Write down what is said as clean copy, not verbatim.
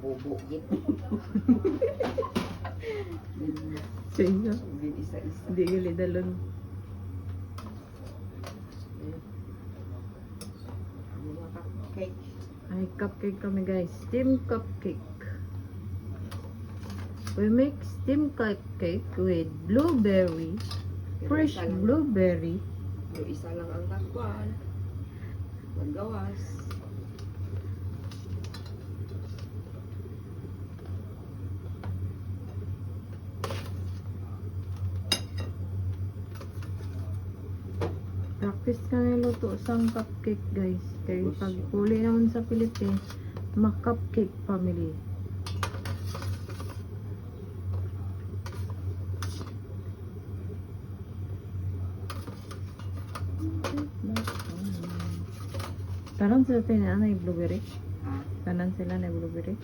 bobo gid. Sige. Bin isa-isa. Hindi gali dalon. Mga cupcake. Ay, cupcake kami guys. Steam cupcake. We make steam cupcake with blueberry. Pero Fresh isa lang- blueberry. Pero isa lang ang takwan. Maggawas. Practice ka nga luto sang cupcake guys. Kaya pag huli naman sa Philippines, ma-cupcake family. Tanan sila tayo na blueberry. Ha? Tanan sila na blueberry.